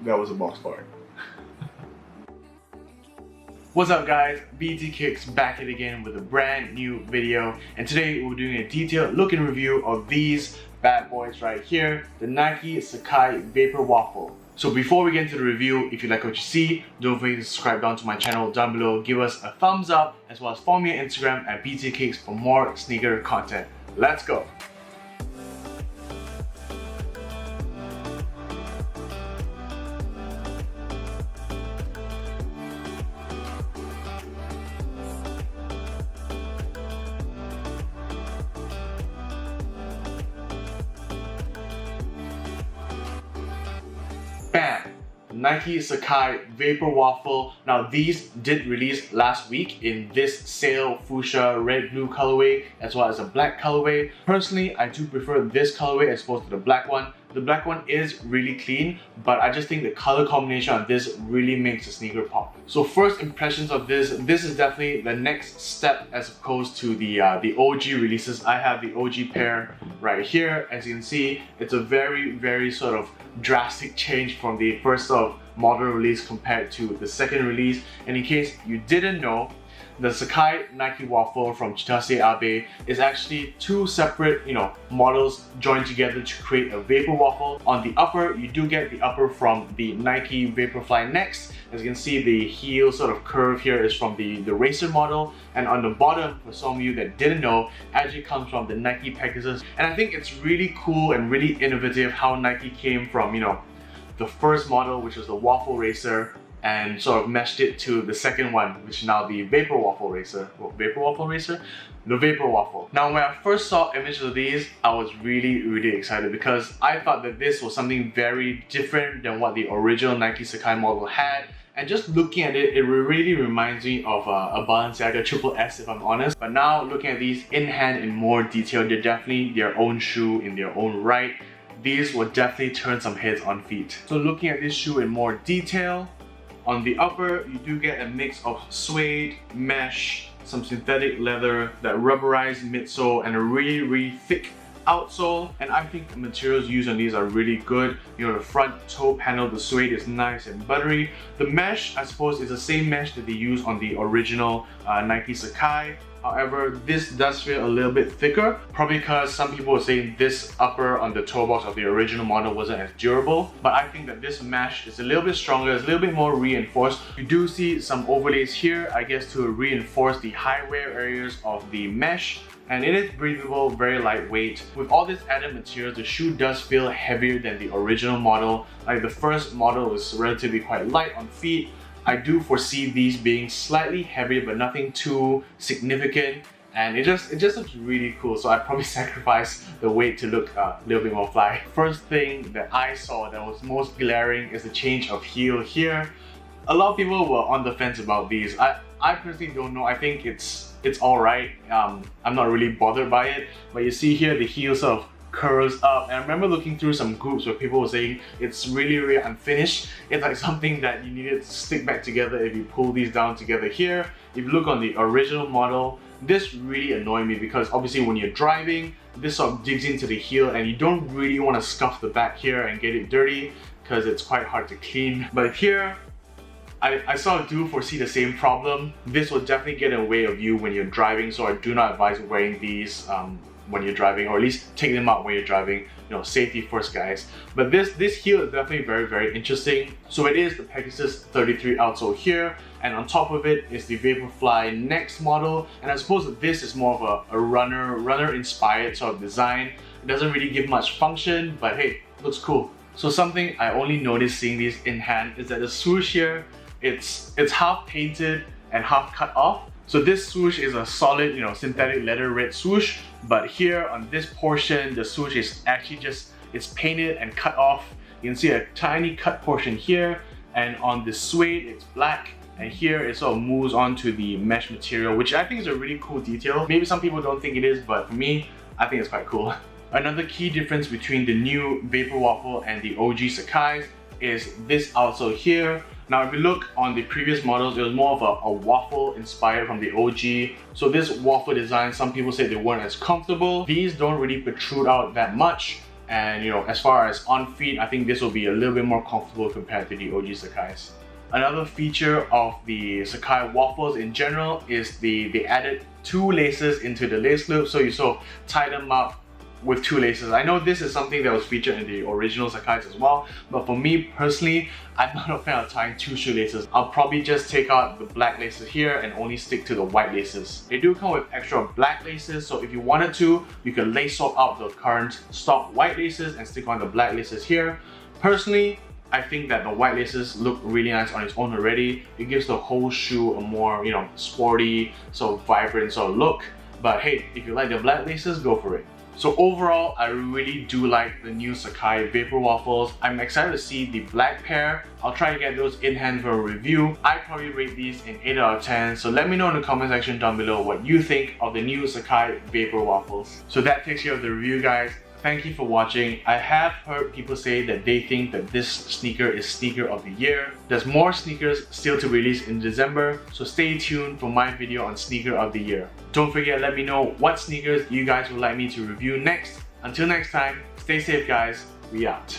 that was a box part. What's up guys, BTkicks back at it again with a brand new video, and today we're doing a detailed look and review of these bad boys right here, the Nike Sacai Vaporwaffle. So before we get into the review, if you like what you see, don't forget to subscribe down to my channel down below, give us a thumbs up, as well as follow me on Instagram at BTkicks for more sneaker content. Let's go! Bam! Nike Sacai Vaporwaffle. Now these did release last week in this sail fuchsia red blue colorway as well as a black colorway. Personally, I do prefer this colorway as opposed to the black one. The black one is really clean, but I just think the color combination on this really makes the sneaker pop. So first impressions of this is definitely the next step as opposed to the OG releases. I have the OG pair right here. As you can see, it's a very sort of drastic change from the first sort of model release compared to the second release. And in case you didn't know, the Sacai Nike Waffle from Chitase Abe is actually two separate, models joined together to create a Vaporwaffle. On the upper, you do get the upper from the Nike Vaporfly Next. As you can see, the heel sort of curve here is from the Racer model, and on the bottom, for some of you that didn't know, actually comes from the Nike Pegasus. And I think it's really cool and really innovative how Nike came from, the first model, which was the Waffle Racer, and sort of meshed it to the second one, which is now the Vaporwaffle Racer. Vaporwaffle Racer? The Vaporwaffle. Now when I first saw images of these, I was really excited because I thought that this was something very different than what the original Nike Sacai model had. And just looking at it, it really reminds me of a Balenciaga Triple S, if I'm honest. But now looking at these in hand in more detail, they're definitely their own shoe in their own right. These will definitely turn some heads on feet. So looking at this shoe in more detail, on the upper, you do get a mix of suede, mesh, some synthetic leather, that rubberized midsole, and a really thick outsole. And I think the materials used on these are really good. The front toe panel, the suede is nice and buttery. The mesh, I suppose, is the same mesh that they use on the original Nike Sacai. However, this does feel a little bit thicker, probably because some people were saying this upper on the toe box of the original model wasn't as durable. But I think that this mesh is a little bit stronger, it's a little bit more reinforced. You do see some overlays here, I guess, to reinforce the high wear areas of the mesh. And it is breathable, very lightweight. With all this added material, the shoe does feel heavier than the original model. Like the first model was relatively quite light on feet. I do foresee these being slightly heavier, but nothing too significant. And it just looks really cool. So I probably sacrificed the weight to look a little bit more fly. First thing that I saw that was most glaring is the change of heel here. A lot of people were on the fence about these. I personally don't know. I think it's alright. I'm not really bothered by it. But you see here the heel sort of curls up, and I remember looking through some groups where people were saying it's really unfinished. It's like something that you needed to stick back together if you pull these down together here. If you look on the original model, this really annoyed me because obviously when you're driving, this sort of digs into the heel and you don't really want to scuff the back here and get it dirty because it's quite hard to clean. But here, I sort of do foresee the same problem. This will definitely get in the way of you when you're driving, so I do not advise wearing these when you're driving, or at least take them out when you're driving. Safety first, guys. But this heel is definitely very interesting. So it is the Pegasus 33 outsole here, and on top of it is the Vaporfly Next model. And I suppose that this is more of a runner inspired sort of design. It doesn't really give much function, but hey, looks cool. So something I only noticed seeing these in hand is that the swoosh here, it's half painted and half cut off. So this swoosh is a solid, synthetic leather red swoosh, but here on this portion, the swoosh is actually it's painted and cut off. You can see a tiny cut portion here, and on the suede, it's black, and here it sort of moves on to the mesh material, which I think is a really cool detail. Maybe some people don't think it is, but for me, I think it's quite cool. Another key difference between the new Vaporwaffle and the OG Sacai is this outsole here. Now if you look on the previous models, it was more of a waffle inspired from the OG. So this waffle design, some people say they weren't as comfortable. These don't really protrude out that much. and you know, as far as on feet, I think this will be a little bit more comfortable compared to the OG Sacai's. Another feature of the Sacai waffles in general is they added 2 laces into the lace loop, so you sort of tie them up with 2 laces. I know this is something that was featured in the original Sacai's as well, but for me personally, I'm not a fan of tying 2 shoelaces. I'll probably just take out the black laces here and only stick to the white laces. They do come with extra black laces, so if you wanted to, you can lace swap out the current stock white laces and stick on the black laces here. Personally, I think that the white laces look really nice on its own already. It gives the whole shoe a more, you know, sporty, so vibrant sort of look. But hey, if you like the black laces, go for it. So overall, I really do like the new Sacai Vaporwaffles. I'm excited to see the black pair. I'll try to get those in hand for a review. I probably rate these in 8 out of 10. So let me know in the comment section down below what you think of the new Sacai Vaporwaffles. So that takes care of the review, guys. Thank you for watching. I have heard people say that they think that this sneaker is sneaker of the year. There's more sneakers still to release in December, so stay tuned for my video on sneaker of the year. Don't forget, let me know what sneakers you guys would like me to review next. Until next time, stay safe guys, we out.